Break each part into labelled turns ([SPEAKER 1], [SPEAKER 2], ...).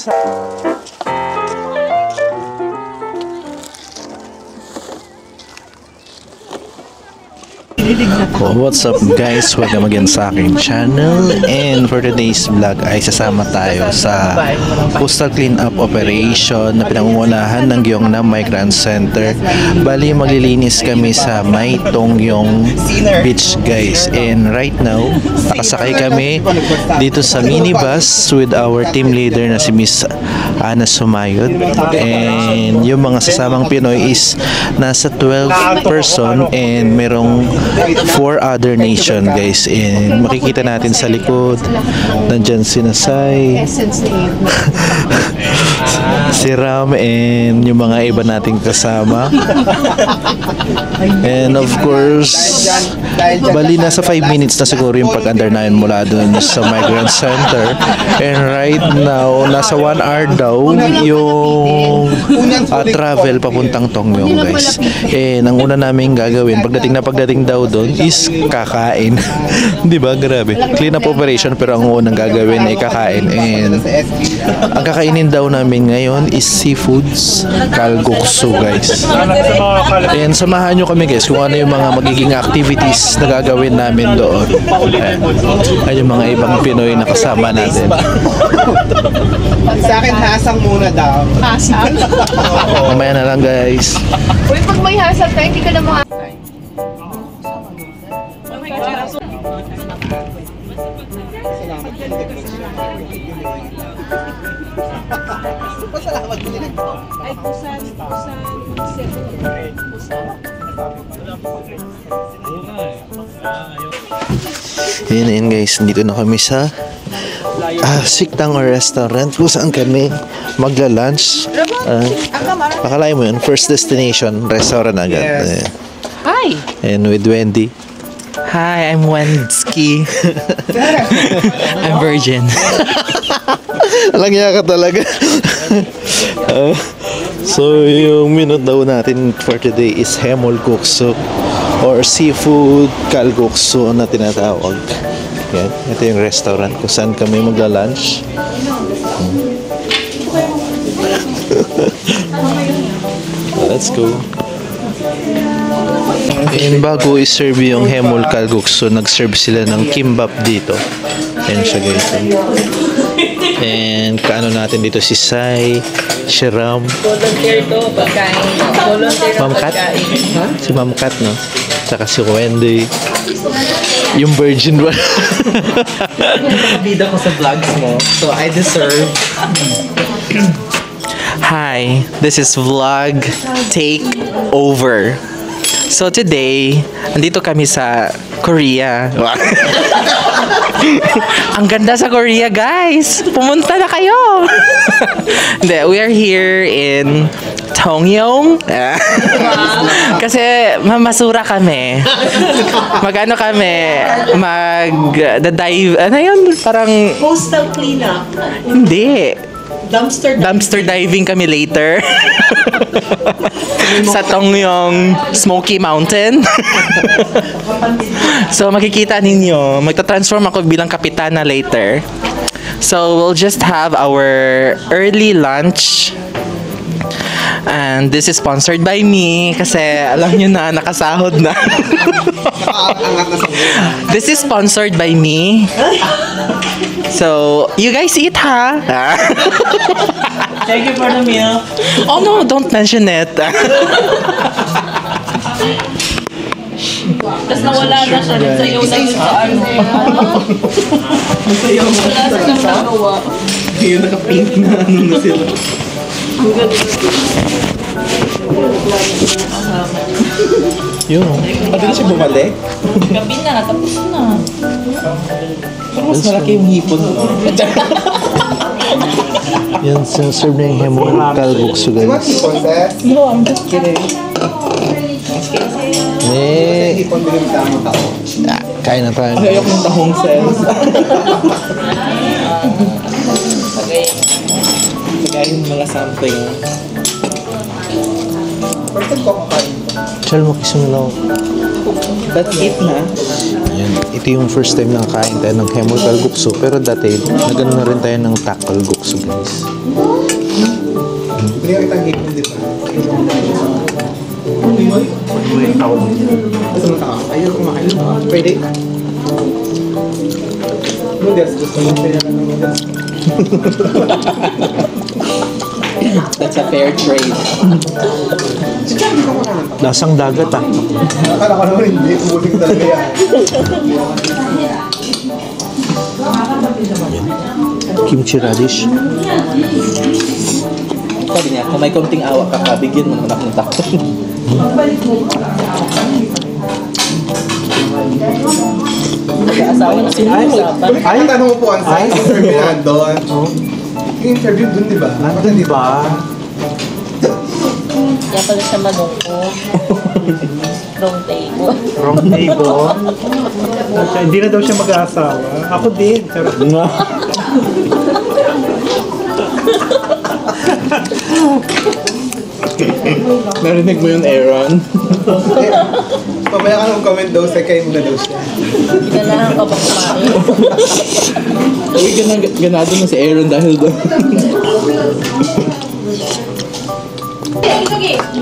[SPEAKER 1] sa... What's up guys? Welcome again sa aking channel. And for today's vlog ay sasama tayo sa coastal cleanup operation na pinangungunahan ng Gyeongnam Migrant Center. Bali maglilinis kami sa Mai Tongyong Beach guys. And right now nakasakay kami dito sa minibus with our team leader na si Miss Ana Sumayod. And yung mga sasamang Pinoy is nasa 12 person and merong 4 other nation guys. And makikita natin sa likod nandyan si Nasay, si Ram, and yung mga iba nating kasama. And of course bali nasa 5 minutes na siguro yung pag-under namin mula dun sa Migrant Center. And right now nasa 1 hour daw yung travel papuntang Tongyong guys. And ang una namin gagawin pagdating daw doon is kakain. Di ba? Grabe. Clean up operation pero ang unang gagawin ay kakain. And ang kakainin daw namin ngayon is seafoods kalguksu guys. And samahan nyo kami guys kung ano yung mga magiging activities na gagawin namin doon. Ay yung mga ibang Pinoy na kasama natin.
[SPEAKER 2] Sa akin hasang muna daw.
[SPEAKER 3] Hasang?
[SPEAKER 1] Mamaya na lang guys.
[SPEAKER 3] Uy, pag may hasang tayo, hindi ka na mga...
[SPEAKER 2] Pasalamat din ito.
[SPEAKER 3] Ay, pusan.
[SPEAKER 1] Yun guys, dito na kami sa Siktang or restaurant kung saan kami magla-lunch. Akalain mo yun, first destination, restaurant agad.
[SPEAKER 2] Yes.
[SPEAKER 3] Hi!
[SPEAKER 1] And with Wendy.
[SPEAKER 4] Hi, I'm Wenski. I'm virgin.
[SPEAKER 1] Alang niya ka talaga. So yung menu daw natin for today is hemolguksu or seafood kalguksu na tinatawag. Yan, ito yung restaurant kung saan kami magla-lunch. Let's go. And bago i-serve yung hemol kalguksu, nag-serve sila ng kimbap dito. Yan siya guys. And kaano natin dito si Sai, si Ram,
[SPEAKER 3] Volunteer to, pagkain. Volunteer
[SPEAKER 1] Ma'am Kat? Si Ma'am Kat, no? Tsaka si Wendy. Yung virgin ba?
[SPEAKER 4] Bida ko sa vlogs mo, so I deserve. Hi, this is vlog take over. So today, andito kami sa Korea. Ang ganda sa Korea, guys. Pumunta na kayo. Hindi, we are here in Tongyong. Kasi mamasura kami. Magano kami? Mag-dive. Ano yun? Parang...
[SPEAKER 5] Coastal cleanup.
[SPEAKER 4] Hindi.
[SPEAKER 5] Dumpster
[SPEAKER 4] diving kami later. Sa Tongyong Smoky Mountain. So makikita ninyo, magta-transform ako bilang kapitana later. So we'll just have our early lunch. And this is sponsored by me kasi alam nyo na, nakasahod na. This is sponsored by me. So, you guys eat, ha?
[SPEAKER 5] Thank you for the meal.
[SPEAKER 4] Oh no, don't mention it.
[SPEAKER 3] Tapos nawala na siya. Nagsayaw na yun sa ano. Nagsayaw na. Wala silang nagawa.
[SPEAKER 4] Yung naka-pink na ano na sila.
[SPEAKER 3] Ang ganda.
[SPEAKER 1] Yun.
[SPEAKER 4] Pwede siya bumalik?
[SPEAKER 3] Gabi na, tapos na.
[SPEAKER 4] Parang mas malaki yung hipon ko.
[SPEAKER 1] Yan, serve na yung hemol kalguksu guys.
[SPEAKER 4] No, I'm just kidding.
[SPEAKER 1] Kain na tayo.
[SPEAKER 4] Ayok ng tahong cells. Pagayin mga something.
[SPEAKER 1] Chal mo kisumulaw.
[SPEAKER 4] That's it na.
[SPEAKER 1] Yan. Ito yung first time na kain tayo ng hemol kalguksu. Pero dati, nagano na rin tayo ng tak kalguksu guys.
[SPEAKER 2] Hindi ka kitang hipon, di ba? Gusto mo taka? Ayaw kumakain ba? Pwede? Noodles, gusto mo kaya ng noodles.
[SPEAKER 4] That's a fair trade.
[SPEAKER 1] Lasang dagat ah.
[SPEAKER 2] Akala ko naman hindi, umuling talaga yan.
[SPEAKER 1] Kimchi radish.
[SPEAKER 4] Sabi niya, kung may konting awa ka pa, bigyan mo naman ako ng takot. Nag-aasawa na sila.
[SPEAKER 2] Ay, tanong mo po ang size, interview na doon. Yung interview doon, di ba? Ano di ba?
[SPEAKER 3] Kaya pala siya manungko. Wrong table.
[SPEAKER 6] Wrong neighbor. Hindi na daw siya mag-aasawa. Ako din. Pero,
[SPEAKER 4] Narinig mo yun, Aaron?
[SPEAKER 2] Pamaya ka nung comment daw, sakay mo na daw siya.
[SPEAKER 3] Kinalahan ka ba kumain?
[SPEAKER 4] Uy, ganado na si Aaron dahil doon.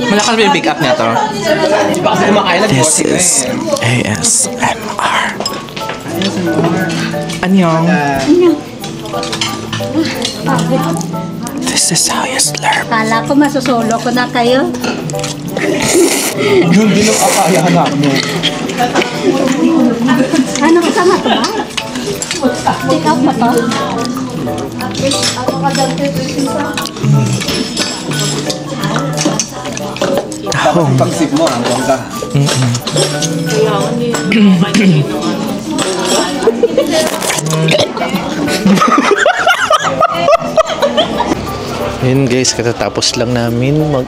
[SPEAKER 4] Malakas ba yung pick up niya to?
[SPEAKER 2] Di ba kasi kumakain na
[SPEAKER 4] This is ASMR. Annyeong. This is how you slurp.
[SPEAKER 7] Kala ko masusolo ko na kayo.
[SPEAKER 2] Yun din ang akayahan namin.
[SPEAKER 7] Ano kasama to ba? Take out mo to?
[SPEAKER 2] Pagsip mo, ang bongga.
[SPEAKER 1] Yun guys, katatapos lang namin mag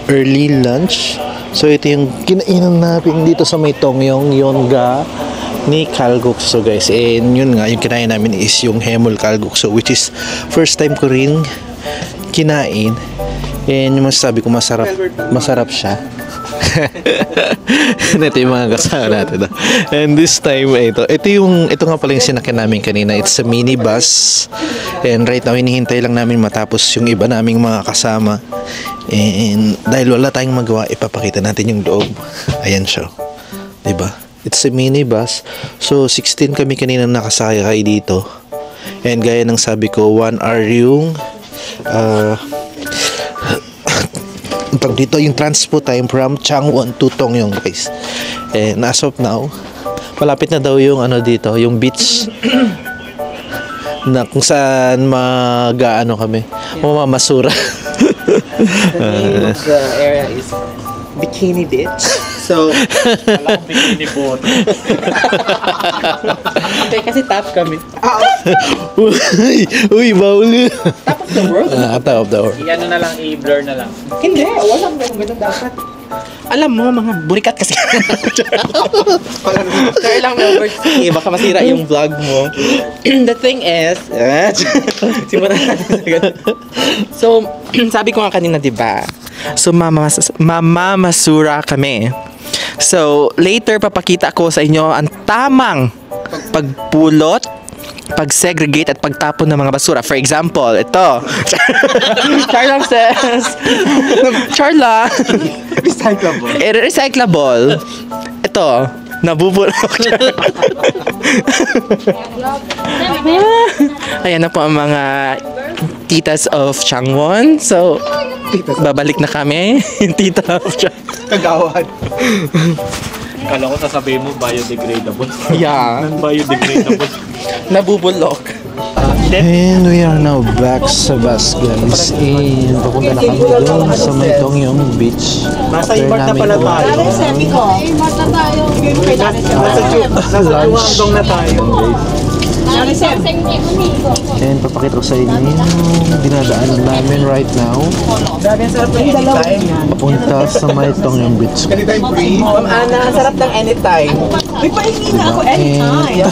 [SPEAKER 1] early lunch. So ito yung kinainan natin dito sa may Tongyong Yongga ni Kalgukso guys. And yun nga, yung kinain namin is yung Hemul Kalgukso, which is first time ko rin kinain. And yung masasabi ko, masarap siya. Ito yung mga kasama natin. And this time, ito nga pala yung sinakyan namin kanina. It's a minibus. And right now, hinihintay lang namin matapos yung iba naming mga kasama. And dahil wala tayong magawa, ipapakita natin yung loob. Ayan siya. Diba? It's a minibus. So, 16 kami kanina nakasakay dito. And gaya ng sabi ko, 1 hour yung pag dito yung transport time from Changwon to Tongyong guys. And as of now, malapit na daw yung ano dito, yung beach na kung saan mag-ano kami, mamamasura.
[SPEAKER 4] The name of the area is Bikini Beach. So,
[SPEAKER 6] bikini boat.
[SPEAKER 4] okay, kasi top kami.
[SPEAKER 1] Uy, bawal.
[SPEAKER 4] Top of the world?
[SPEAKER 1] Top of the world.
[SPEAKER 6] I-ano na lang, i-blur na lang.
[SPEAKER 4] Hindi, walang ganun dapat. Alam mo, mga burikat kasi. Kaya lang may oversee, baka masira yung vlog mo. The thing is, simulan natin sa ganun. So, sabi ko nga kanina, diba? So, mamamasura kami. So, later papakita ko sa inyo ang tamang pagpulot, pag-segregate at pagtapon ng mga basura. For example, ito. Charla says, Charla, recyclable. Ito, nabubulok. Ayan na po ang mga titas of Changwon. So, babalik na kami. Tita of Changwon.
[SPEAKER 2] Kagawad.
[SPEAKER 6] Kala ko sasabihin mo biodegradable.
[SPEAKER 4] Yeah.
[SPEAKER 6] Non-biodegradable.
[SPEAKER 4] Nabubulok.
[SPEAKER 1] And we are now back sa bus guys. And papunta na kami doon sa may Tongyong Beach.
[SPEAKER 6] Nasa Imart na pala tayo. Nasa Juwangdong na tayo.
[SPEAKER 1] And papakita ko sa inyo yung dinadaanan namin right now. Papunta sa may Tongyong Beach.
[SPEAKER 2] Ganito yung free.
[SPEAKER 4] Ma'am Ana, ang sarap ng anytime. May pahingi na ako anytime.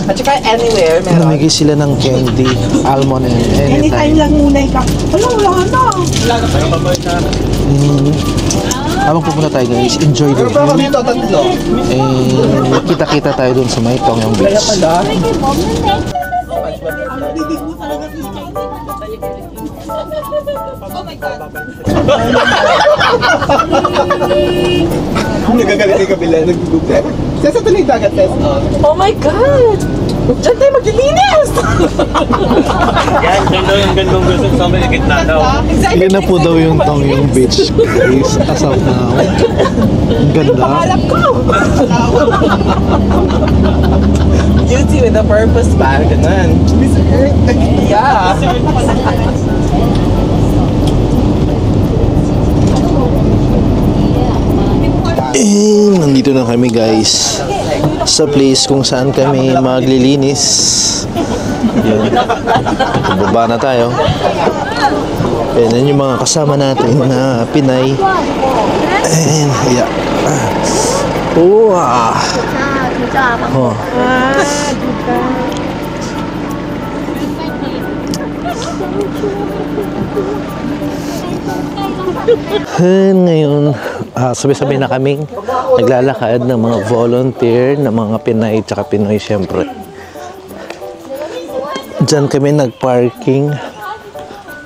[SPEAKER 4] At saka anywhere, meron.
[SPEAKER 1] Namigay sila ng candy, almond, and anytime.
[SPEAKER 5] lang muna ikaw. Wala na.
[SPEAKER 1] Habang pupunta tayo guys, enjoy the
[SPEAKER 2] Pero pa kami
[SPEAKER 1] view.
[SPEAKER 2] dito, tatlo.
[SPEAKER 1] And kita-kita tayo dun sa may Tongyong Beach.
[SPEAKER 3] Oh my God.
[SPEAKER 2] Nagagalit yung kabila, nag-google. Ses, ito na yung dagat, Ses.
[SPEAKER 3] Oh my God! Diyan tayo maglilinis!
[SPEAKER 6] Yan, yung gandong gusto sa may gitna daw.
[SPEAKER 1] Yan na po daw yung yung beach guys as of now. Ang ganda.
[SPEAKER 3] Pangalap ko! Beauty with a purpose ba? Ganun. Yeah.
[SPEAKER 1] Nandito na kami guys sa place kung saan kami maglilinis. Yan. Baba na tayo. Yan yung mga kasama natin na Pinay. And yeah. Oh. Oh. Ngayon, sabay-sabay na kaming naglalakad ng mga volunteer, ng mga Pinay tsaka Pinoy syempre. Diyan kami nag-parking.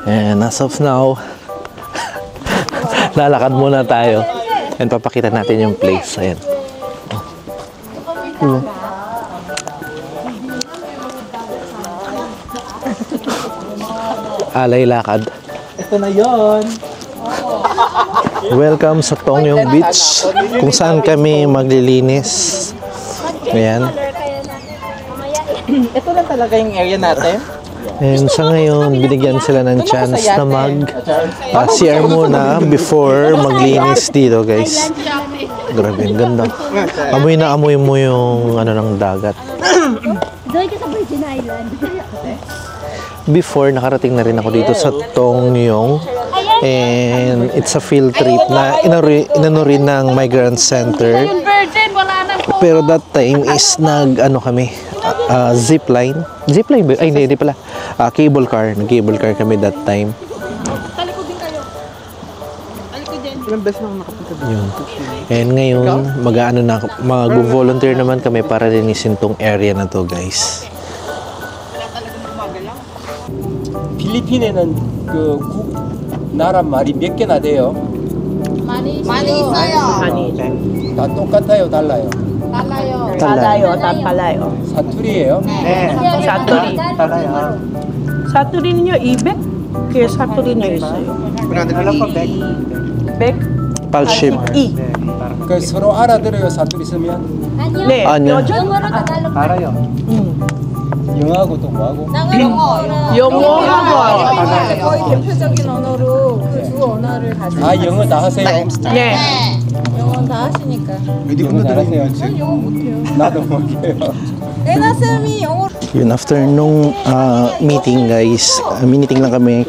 [SPEAKER 1] And as of now, lalakad muna tayo. And papakita natin yung place. Ayan. Alay lakad.
[SPEAKER 3] Ito na yon.
[SPEAKER 1] Welcome sa Tongyong Beach kung saan kami maglilinis. Ayan.
[SPEAKER 3] Ito lang talaga yung area natin.
[SPEAKER 1] And sa ngayon, binigyan sila ng chance na mag-CR muna before maglinis dito guys. Grabe, ang ganda. Amoy na amoy mo yung ano ng dagat.
[SPEAKER 7] Doon ka sa Virgin Island.
[SPEAKER 1] Before, nakarating na rin ako dito sa Tongyong. And it's a field trip na inano rin ng Migrant Center. Pero that time is nag-ano kami, zipline. Zipline ba? Ay, hindi pala. Cable car. Nag-cable car kami that time. Yun. And ngayon, mag-volunteer naman kami para linisin tong area na to, guys.
[SPEAKER 8] 필리핀에는 그 나라 말이 몇 개나 돼요?
[SPEAKER 5] 많이 있어요.
[SPEAKER 8] 다 똑같아요, 달라요?
[SPEAKER 5] 달라요. 다 달라요.
[SPEAKER 8] 사투리예요?
[SPEAKER 5] 네. 사투리.
[SPEAKER 6] 달라요.
[SPEAKER 5] 사투리는요 200. 그게 사투리는 있어요. 100.
[SPEAKER 1] Palship.
[SPEAKER 5] 이.
[SPEAKER 8] 그 서로 알아들어요, 사투리 쓰면?
[SPEAKER 5] 네.
[SPEAKER 1] 아니요.
[SPEAKER 6] 알아요.
[SPEAKER 8] 영어하고 또 뭐하고?
[SPEAKER 5] 영어하고
[SPEAKER 3] 거의 대표적인 언어로 그 두 언어를 가지고.
[SPEAKER 8] 아, 영어 다 하세요?
[SPEAKER 5] 네.
[SPEAKER 3] 영어 다 하시니까.
[SPEAKER 8] 영어 잘하세요?
[SPEAKER 3] 영어 못해요.
[SPEAKER 8] 나도 못해요.
[SPEAKER 3] 레나 쌤이 영어.
[SPEAKER 1] Yun, after nung meeting guys, meeting lang kami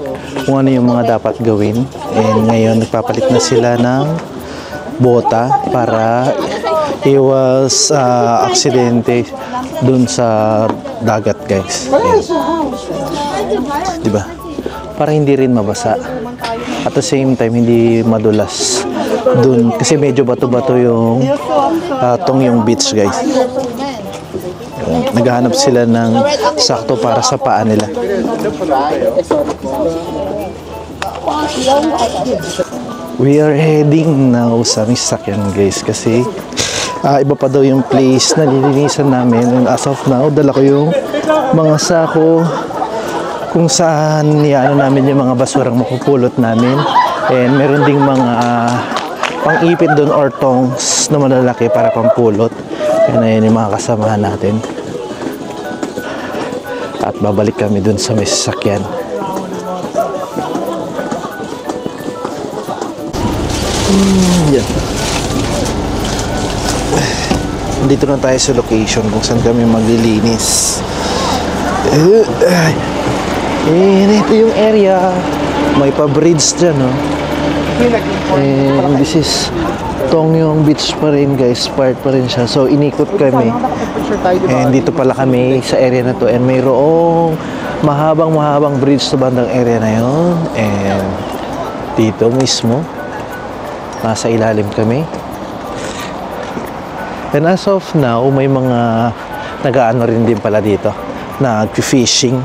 [SPEAKER 1] kung ano yung mga dapat gawin. And ngayon, nagpapalit na sila ng bota para iwas aksidente dun sa dagat guys. Diba? Para hindi rin mabasa. At the same time, hindi madulas dun. Kasi medyo bato-bato yung Tongyong Beach guys. Naghahanap sila ng sakto para sa paa nila. We are heading now sa sasakyan guys kasi iba pa daw yung place na nilinisan namin. And as of now, dala ko yung mga sako kung saan niyaano namin yung mga basurang mapupulot namin. And meron ding mga pang-ipit doon or tongs na malalaki para pampulot. Yan na yun yung mga kasamahan natin. At babalik kami doon sa may sasakyan. Yan. Dito na tayo sa location kung saan kami maglilinis. Ito yung area. May pa-bridge dyan, no? And this is Tongyong Beach pa rin, guys. Part pa rin siya. So, inikot kami. And dito pala kami sa area na to. And mayroong mahabang bridge sa bandang area na yon. And dito mismo, nasa ilalim kami. And as of now, may mga nag-aano rin din pala dito. Nag-fishing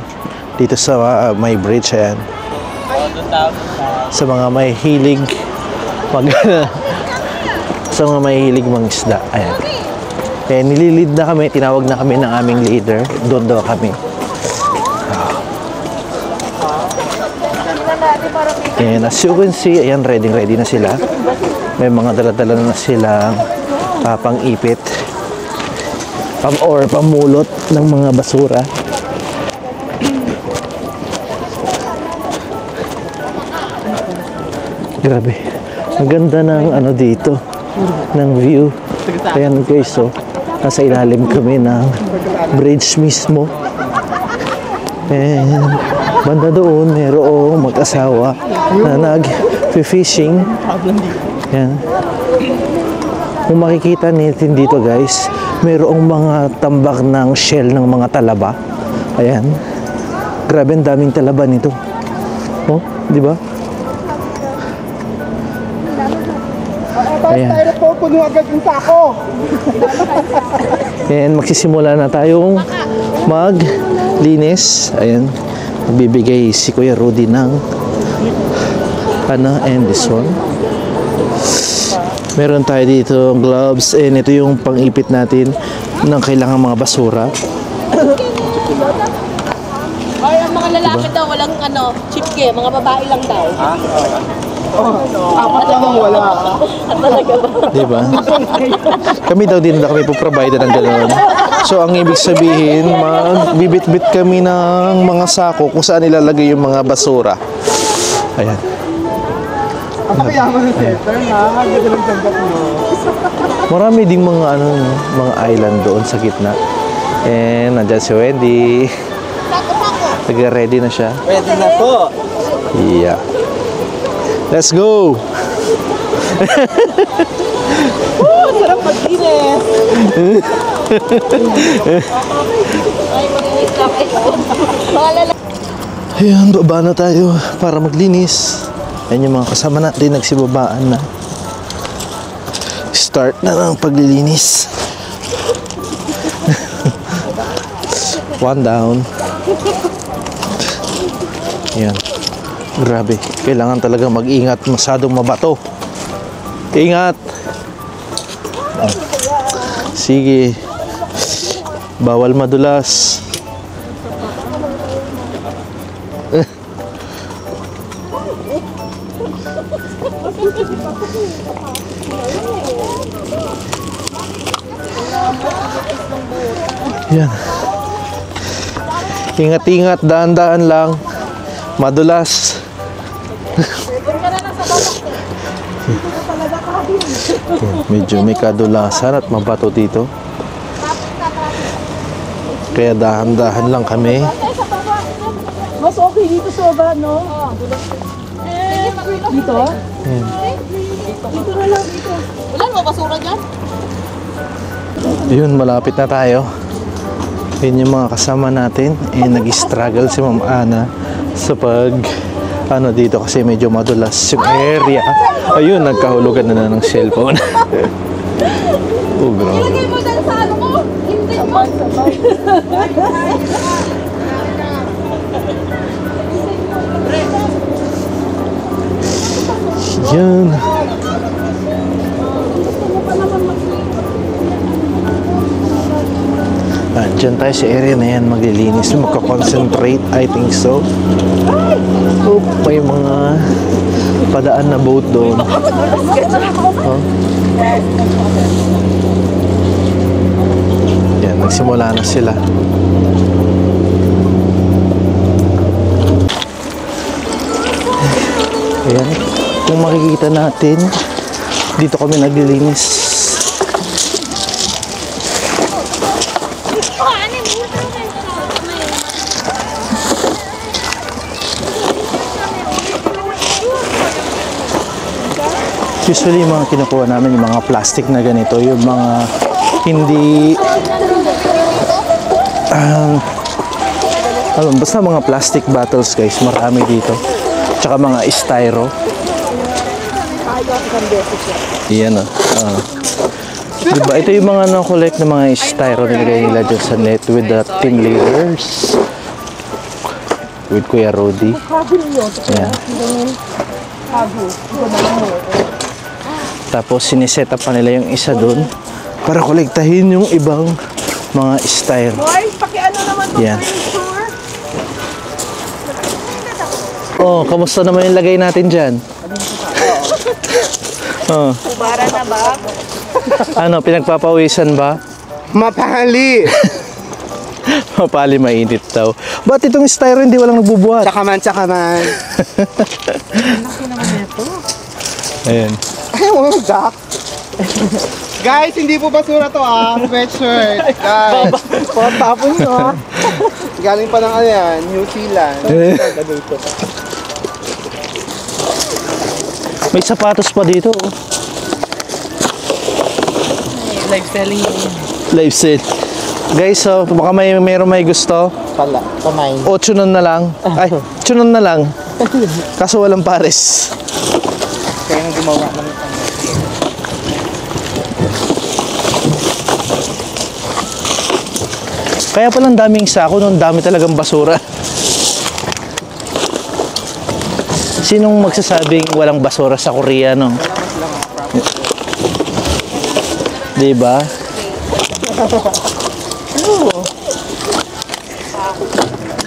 [SPEAKER 1] dito sa may bridge. Ayan. sa mga may hilig sa mga may hilig mangisda. Ayan. Kaya nililid na kami, tinawag na kami ng aming leader. Doon daw kami. And as you can see, ayan, ready na sila. May mga dala-dala na silang pang-ipit or pamulot ng mga basura. Grabe. Ang ganda ng ano dito, ng view. Ayan guys, so nasa ilalim kami ng bridge mismo. And banda doon, mayroong mag-asawa na nag-fishing. Yan. Kung makikita natin dito guys, mayroong mga tambak ng shell ng mga talaba. Ayan. Grabe, ang daming talaba nito. Oh, di ba? Ayan.
[SPEAKER 2] Puno agad yung sako.
[SPEAKER 1] Ayan, magsisimula na tayong maglinis. Ayan. Bibigay si Kuya Rudy ng and this one. Meron tayo dito gloves and ito yung pang-ipit natin ng kailangang mga basura.
[SPEAKER 3] Ay, ang mga lalaki daw, walang chipke, mga babae lang daw.
[SPEAKER 2] Apat lang ang wala.
[SPEAKER 3] Talaga ba?
[SPEAKER 1] Diba? Kami daw din na kami po-provide ng gano'n. So, ang ibig sabihin, magbibit-bit kami ng mga sako kung saan ilalagay yung mga basura. Ayan.
[SPEAKER 2] Ang kayaman ng center na. Ganda ng sandat mo.
[SPEAKER 1] Marami ding mga mga island doon sa gitna. And nandiyan si Wendy. Nag-ready na siya.
[SPEAKER 8] Pwede na po.
[SPEAKER 1] Yeah. Let's go!
[SPEAKER 3] Sarap mag-inis. Ay, mag-inis lang kayo. Mga lalaki.
[SPEAKER 1] Ayan, baba na tayo para maglinis. Ayan yung mga kasama natin, nagsibabaan na. Start na ng paglilinis. One down. Ayan. Grabe. Kailangan talaga mag-ingat. Masyadong mabato. Ingat! Sige. Bawal madulas. Yan. Ingat-ingat, daan-daan lang. Madulas. Medyo may kadulasan at mabato dito. Kaya dahan-dahan lang kami.
[SPEAKER 5] Mas okay dito sa baba, no? Dito?
[SPEAKER 1] Ayan.
[SPEAKER 5] Dito na lang, dito.
[SPEAKER 3] Wala mo basura dyan?
[SPEAKER 1] Yun, malapit na tayo. Yun yung mga kasama natin. Nag-struggle si Ma'am Ana sa dito kasi medyo madulas yung area. Ayun, nagkahulugan na ng cellphone. Oh, grabe.
[SPEAKER 3] Ilagay mo dyan sa ano ko. Hindi mo.
[SPEAKER 1] Yan. Diyan tayo sa area na yan maglilinis. Magka-concentrate, I think so. Oh, may mga padaan na boat doon. Oh. Yan, nagsimula na sila. Ayan. Kung makikita natin, dito kami naglilinis. Usually, yung mga kinukuha namin, yung mga plastic na ganito, yung mga hindi, basta mga plastic bottles guys, marami dito. Tsaka mga styro. Iyan diba? Ito yung mga na-collect na mga styro nilagay nila dyan sa net with the team leaders. with Kuya Rudy. Ayan. Tapos siniset up pa nila yung isa doon para kolektahin yung ibang mga styro.
[SPEAKER 5] Boy, pakiano naman to
[SPEAKER 1] Yan.
[SPEAKER 5] furniture.
[SPEAKER 1] Oh, kamusta naman yung lagay natin dyan? Oh.
[SPEAKER 5] Kubara na ba?
[SPEAKER 1] Ano, pinagpapawisan ba?
[SPEAKER 2] Mapali!
[SPEAKER 1] Mapali mainit daw. Ba't itong styro hindi walang nagbubuhat?
[SPEAKER 2] Tsaka man.
[SPEAKER 1] Ayan.
[SPEAKER 2] Ay, wow, Jack. Guys, hindi po basura to sweatshirt. Guys. Tapon nyo Galing pa ng ano yan, New Zealand.
[SPEAKER 1] May sapatos pa dito. Oh.
[SPEAKER 4] Live selling.
[SPEAKER 1] Live sale. Guys, so baka mayroon may gusto.
[SPEAKER 2] Pala, kumain.
[SPEAKER 1] O, tsunon na lang. Ay, tsunon na lang. Kaso walang pares.
[SPEAKER 2] Kaya nang gumawa ng
[SPEAKER 1] Kaya palang daming sako, no? Dami talagang basura. Sinong magsasabing walang basura sa Korea, no? Diba?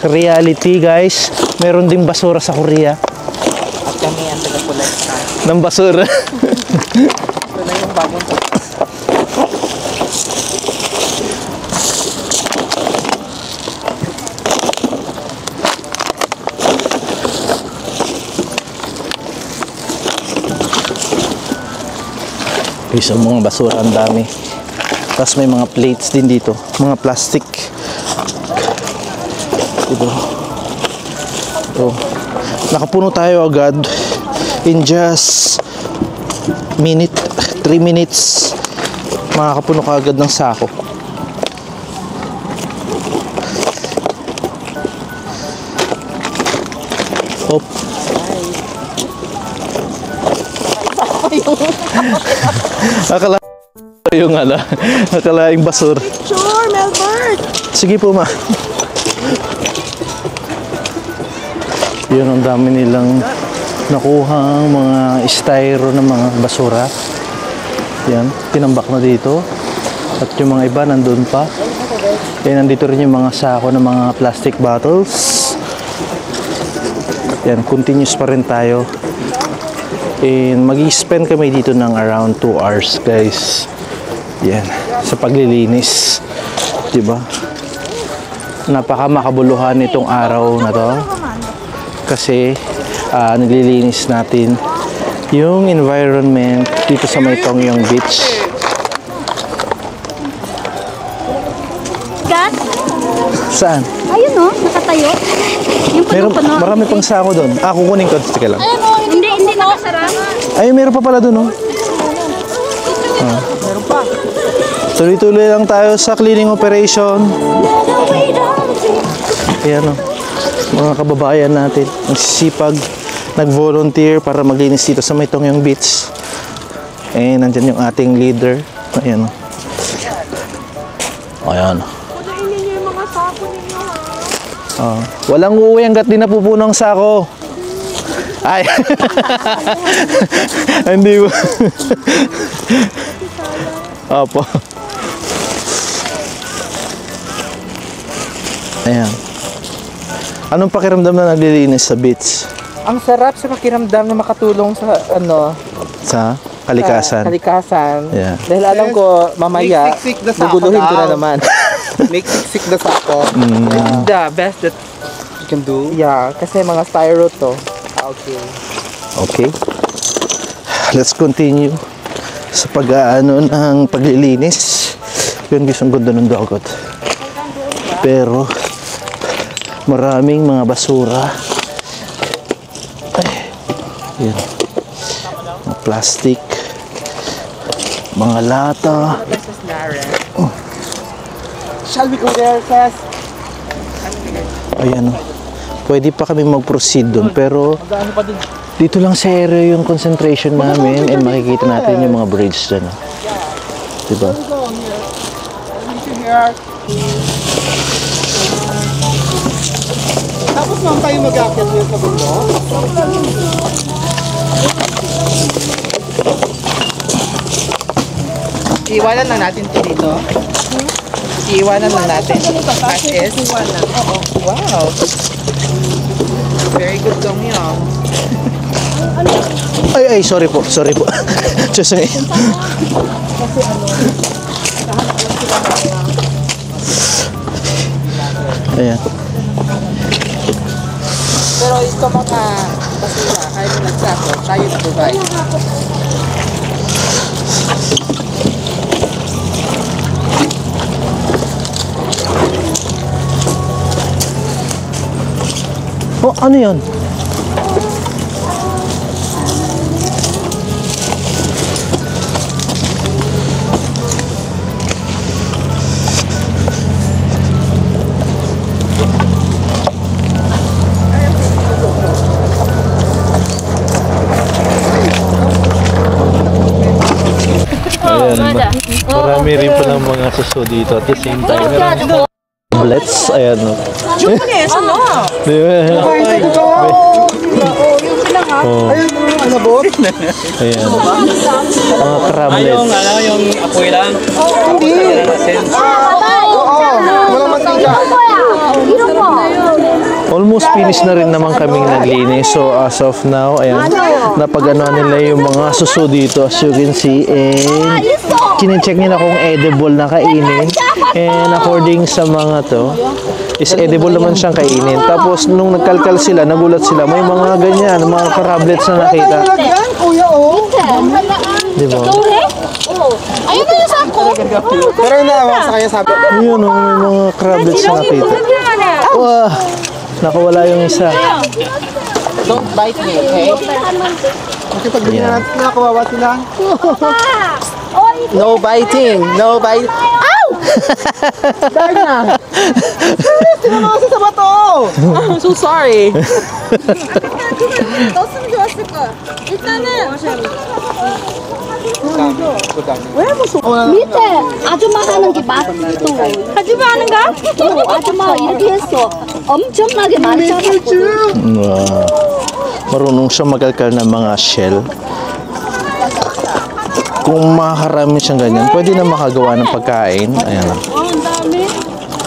[SPEAKER 1] Reality, guys. Meron ding basura sa Korea.
[SPEAKER 4] At kami ang taga-collecta.
[SPEAKER 1] Ng basura.
[SPEAKER 4] Ito na yung bagong
[SPEAKER 1] Guys, ang mga basura ang dami. Tapos may mga plates din dito. Mga plastic. Ito. Oh. Nakapuno tayo agad. In just 3 minutes. Makakapuno ka agad ng sako. Hop. Akala yung akalaing basura.
[SPEAKER 5] Sure, Melbert.
[SPEAKER 1] Sige po, ma. Yun, ang dami nilang nakuhang mga styro ng mga basura. Yan, tinambak na dito. At yung mga iba nandun pa. Yan, nandito rin yung mga sako ng mga plastic bottles. Yan, continuous pa rin tayo. And mag-i-spend kami dito ng around 2 hours, guys. Yan, sa paglilinis. Diba? Napaka makabuluhan itong araw na to. Kasi naglilinis natin yung environment dito sa may Tongyong Beach.
[SPEAKER 7] Gat?
[SPEAKER 1] Saan?
[SPEAKER 7] Ayun no, nakatayo. Yung
[SPEAKER 1] Meron,
[SPEAKER 7] puno-puno.
[SPEAKER 1] marami pang sako doon. Kukunin ko. Sige lang.
[SPEAKER 7] Hindi nakasara.
[SPEAKER 1] Ay, meron pa pala doon, oh.
[SPEAKER 4] meron pa.
[SPEAKER 1] Tuloy-tuloy lang tayo sa cleaning operation. Ayan, oh. Mga kababayan natin, nagsisipag, nag-volunteer para maglinis dito sa may Tongyong Beach. Eh, nandyan yung ating leader. Ayan, oh. Ayan.
[SPEAKER 5] Kunainin niyo yung mga sako ninyo, ha?
[SPEAKER 1] Walang uuwi hanggat di napupuno ang sako. Ay. Hindi mo. Opo. Ayan. Anong pakiramdam na naglilinis sa beach?
[SPEAKER 4] Ang sarap sa pakiramdam na makatulong sa
[SPEAKER 1] Sa kalikasan?
[SPEAKER 4] kalikasan.
[SPEAKER 1] Yeah.
[SPEAKER 4] Dahil alam ko mamaya
[SPEAKER 2] Make siksik na sako
[SPEAKER 4] guguluhin ko na
[SPEAKER 2] daw.
[SPEAKER 4] naman.
[SPEAKER 2] Make siksik na sako.
[SPEAKER 4] The best that
[SPEAKER 2] You can do.
[SPEAKER 4] yeah, kasi mga styro to. Okay.
[SPEAKER 1] Okay. Let's continue sa pag-aano ng paglilinis. Yun, guys, ang ganda ng dagat. Pero maraming mga basura. Ay, yan. Mga plastic. Mga lata.
[SPEAKER 2] Shall we go there, Sas?
[SPEAKER 1] Ayan, oh. Pwede pa kami mag-proceed doon, pero dito lang sa area yung concentration namin and makikita natin yung mga bridge dyan. Oh. Diba?
[SPEAKER 2] Tapos ma'am tayo mag-aakyat ngayon sa bundok.
[SPEAKER 4] Iiwanan lang natin ito dito. Iiwanan lang natin. As is. Oo. Wow. Very good Dong Yong.
[SPEAKER 1] Ay, sorry po. Diyos me. Ayan.
[SPEAKER 4] Pero ito mga basura, ay nagsako, tayo nag-provide.
[SPEAKER 1] Oh, ano yun? Marami rin po ng mga suso dito at the same time. Blitz, ayan o. Di ba?
[SPEAKER 2] Ano bot?
[SPEAKER 1] Ayan. Mga crablets.
[SPEAKER 8] yung apoy lang.
[SPEAKER 2] Hindi. Oo. Walang mantika.
[SPEAKER 1] Almost finish na rin naman kaming naglinis. So as of now, ayan, napag-ano nila yung mga suso dito as you can see. And kine-check nila kung edible na kainin. And according sa mga to, is edible naman siyang kainin. Tapos nung nagkalkal sila, nagulat sila, may mga ganyan, mga crablets na nakita.
[SPEAKER 2] Yan, kuya, oh.
[SPEAKER 1] Di ba?
[SPEAKER 3] Ayun na yung sako.
[SPEAKER 2] Pero naawa sa kanya sabi.
[SPEAKER 1] Ayun o, may mga crablets na nakita. Wah! Nakawala yung isa.
[SPEAKER 4] Don't bite me, okay?
[SPEAKER 2] Kasi pag bigyan natin sila, kawawa sila.
[SPEAKER 4] No biting. No bite.
[SPEAKER 2] Dahil na. Sino kasi sa bato?
[SPEAKER 4] I'm so sorry.
[SPEAKER 5] 넣었으면 좋았을 거야. 일단은
[SPEAKER 7] 밑에 아줌마 하는 게 맞어.
[SPEAKER 5] 아줌마 하는가?
[SPEAKER 7] 아줌마 이렇게 했어. 엄청나게 많이 잡았거든.
[SPEAKER 1] Wow. Marunong siya magalkal ng mga shell. Kung makakarami siyang ganyan, pwede na makagawa ng pagkain. Ayan lang.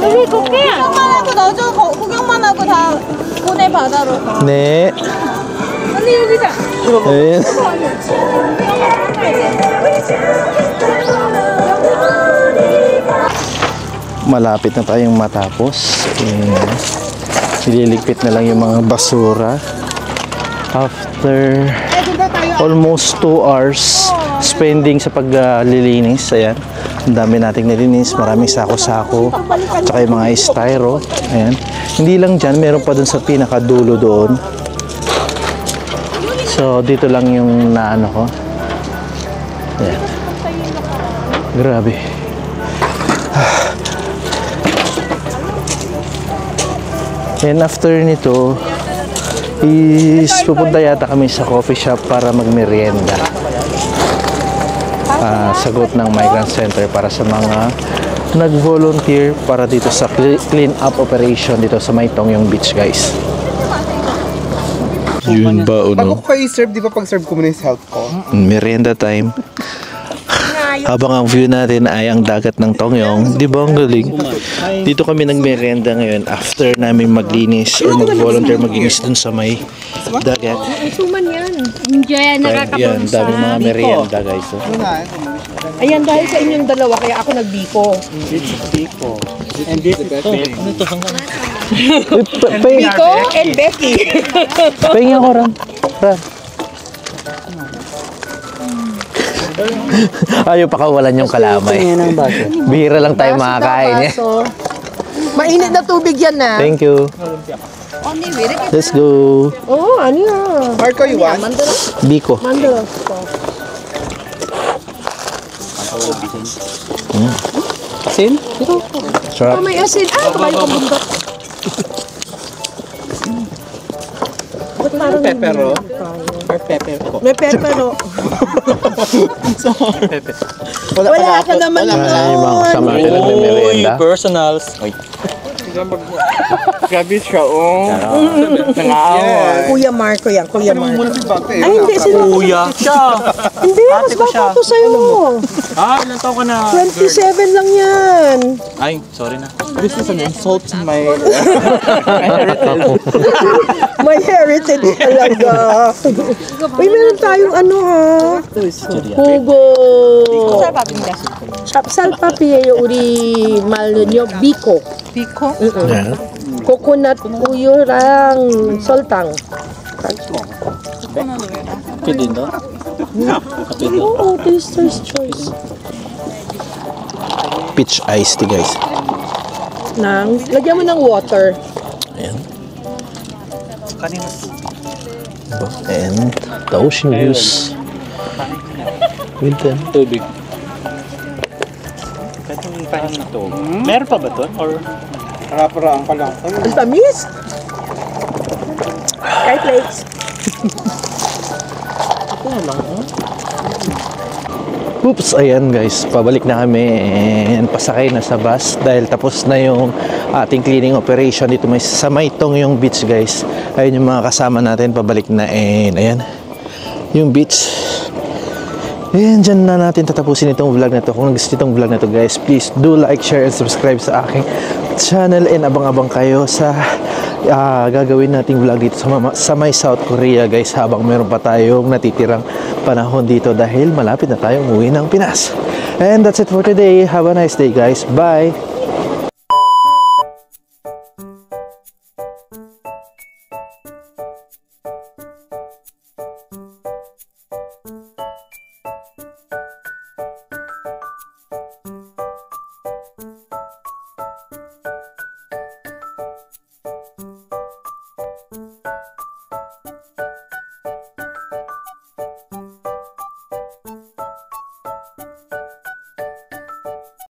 [SPEAKER 5] 여기 구경만 하고 넣어줘. 구경만 하고 다 보내 바다로.
[SPEAKER 1] Ne.
[SPEAKER 5] 언니 여기다.
[SPEAKER 1] Ayan. Malapit na tayong matapos. Ayan. Ililigpit na lang yung mga basura. After almost 2 hours spending sa paglilinis. Ayan. Ang dami nating nilinis. Maraming sako-sako. Tsaka yung mga styro. Ayan. Hindi lang dyan. Meron pa dun sa pinakadulo doon. So, dito lang yung naano ko. Ayan. Grabe. And after nito, is pupunta yata kami sa coffee shop para magmerienda. Sagot ng Migrant Center para sa mga nag-volunteer para dito sa clean up operation dito sa Maitong yung beach, guys. Yun ba,
[SPEAKER 2] Bago ko kayo serve, di ba pag-serve ko muna yung health ko?
[SPEAKER 1] Merienda time. Habang ang view natin ay ang dagat ng Tongyong. Di ba ang galing? Dito kami nagmerienda ngayon after namin maglinis or mag-volunteer maglinis dun sa may dagat.
[SPEAKER 5] 수만 yan.
[SPEAKER 7] Enjoy
[SPEAKER 1] Yan,
[SPEAKER 7] nakakapag
[SPEAKER 1] daming mga merienda, guys. Oh.
[SPEAKER 3] Ayan, dahil sa inyong dalawa, kaya ako nagbiko. Biko and Becky.
[SPEAKER 1] Pahinga ko, Ram. Ayaw pakawalan yung kalamay. Bihira lang tayo makakain.
[SPEAKER 3] Mainit na tubig yan na.
[SPEAKER 1] Thank you. Let's go.
[SPEAKER 3] Oo, ano yan?
[SPEAKER 2] Marco, you want?
[SPEAKER 1] Biko.
[SPEAKER 3] Mandala.
[SPEAKER 8] Asin?
[SPEAKER 1] Sarap.
[SPEAKER 3] May asin. Kabayo kong bundok.
[SPEAKER 8] Pepero? Or pepper po?
[SPEAKER 3] May pepero. Wala ka naman
[SPEAKER 1] Wala yung mga kasama natin nagmerienda.
[SPEAKER 8] Personals. Oy.
[SPEAKER 2] Grabe siya, oh. Nangaaway.
[SPEAKER 5] Kuya Marco yan, Kuya Marco.
[SPEAKER 2] Muna si Bante.
[SPEAKER 5] Ay, hindi sila.
[SPEAKER 8] Kuya. Siya.
[SPEAKER 5] Hindi, mas bata ko sa'yo.
[SPEAKER 8] Ilan taon ka na?
[SPEAKER 5] 27 lang yan.
[SPEAKER 8] Ay, sorry na.
[SPEAKER 2] This is an insult to my...
[SPEAKER 5] May heritage talaga. Uy, meron tayong ano ha. Hugo. 쌀밥이에요. 우리 말은요, 비코.
[SPEAKER 3] Biko.
[SPEAKER 5] 코코넛 우유랑 설탕.
[SPEAKER 8] Kape din daw? Kape din.
[SPEAKER 5] Oo, taster's choice.
[SPEAKER 1] Peach iced tea, guys.
[SPEAKER 5] Lagyan mo ng water.
[SPEAKER 1] Ayan. And the ocean views with them.
[SPEAKER 8] Tubig. Katong pahin ito. Meron pa ba ito? Or
[SPEAKER 2] Harap-haraan ka lang.
[SPEAKER 5] Ang tamis. Kahit flakes.
[SPEAKER 1] Oops, ayan guys, pabalik na kami and pasakay na sa bus dahil tapos na yung ating cleaning operation dito sa Maitong yung beach guys. Ayun yung mga kasama natin, pabalik na and ayan yung beach. Ayan, dyan na natin tatapusin itong vlog na to. Kung gusto itong vlog na to guys, please do like, share, and subscribe sa aking channel and abang-abang kayo sa gagawin nating vlog dito sa may South Korea guys habang meron pa tayong natitirang panahon dito dahil malapit na tayong umuwi ng Pinas. And that's it for today. Have a nice day guys. Bye!